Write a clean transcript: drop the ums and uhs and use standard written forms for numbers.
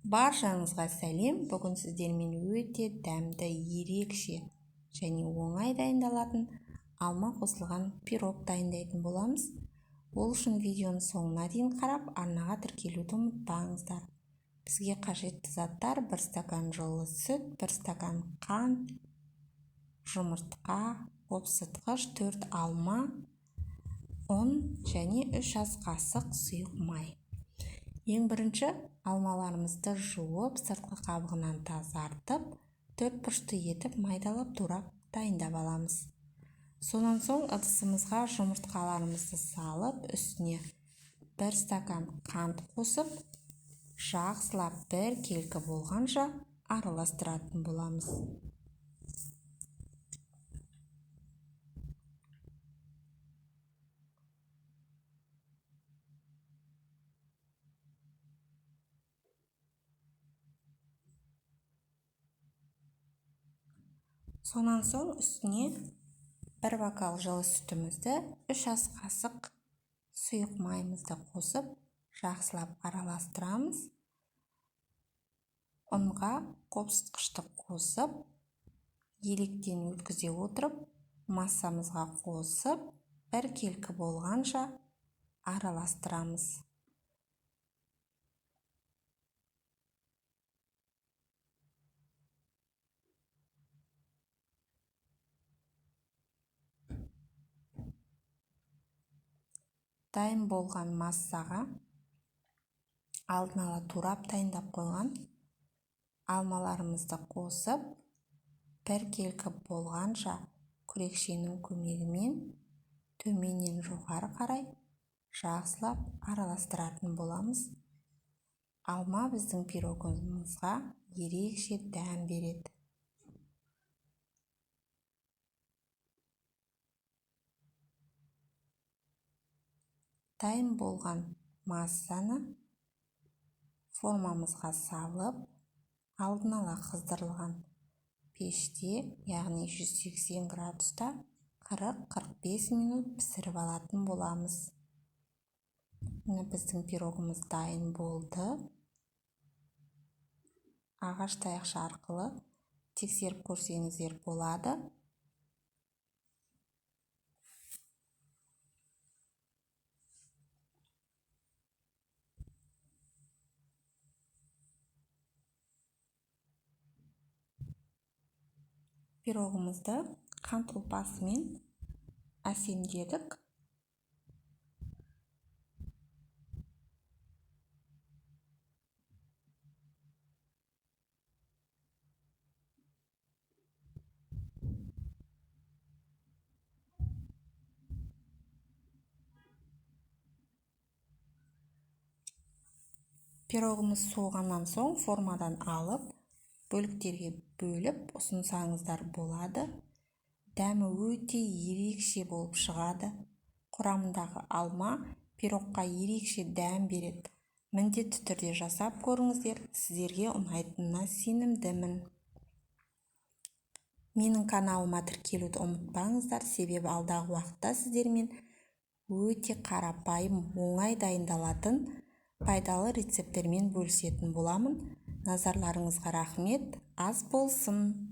Баршаңызға сәлем. Бүгін сіздермен өте дәмді, ерекше және оңай дайындалатын алма қосылған пирог дайындайтын боламыз. Ол үшін видеоны соңына дейін қарап, арнаға тіркелуді ұмытпаңыздар. Бізге қажетті заттар: 1 стакан жылы сүт, 1 стакан қант, жұмыртқа, қопсытқыш, 4 алма, ұн және 3 ас қасық сұйық май. Ең бірінші алмаларымызды жуып, сыртқы қабығынан тазартып, 4 бұрышты етіп майдалап турап дайындап аламыз. Сонан соң ыдысымызға жұмыртқаларымызды салып, үстіне 1 стакан қант қосып, жақсылап бір келкі болғанша араластыратын боламыз. Сонан соң үстіне 1 бокал жылы сүтімізді, 3 ас қасық сұйық майымызды қосып, жақсылап араластырамыз. Ұнға қопсытқышты қосып, електен өткізе отырып, массамызға қосып, бір келкі болғанша араластырамыз. Дайын болған массаға алдын ала турап дайындап қойған алмаларымызды қосып, бір келкі болғанша күрекшенің көмегімен төменнен жоғары қарай жақсылап араластыратын боламыз. Алма біздің пирогымызға ерекше дәм береді. Дайын болған массаны формамызға салып, алдын ала қыздырылған пеште, яғни 180 градуста 40-45 минут пісіріп алатын боламыз. Біздің пирогымыз дайын болды. Ағаш таяқша арқылы тексеріп көрсеңіздер болады. Пирогымызды қант ұлпасымен әсемдедік. Пирогымыз соғаннан соң формадан алып, бөліктерге бөліп ұсынсаңыздар болады. Дәмі өте ерекше болып шығады. Құрамындағы алма пирогқа ерекше дәм береді. Міндетті түрде жасап көріңіздер, сіздерге ұнайтынына сенімдімін. Менің каналыма тіркелуді ұмытпаңыздар, себебі алдағы уақытта сіздермен өте қарапайым, оңай дайындалатын пайдалы рецепттермен бөлісетін боламын. Назарларыңызға рахмет, ас болсын.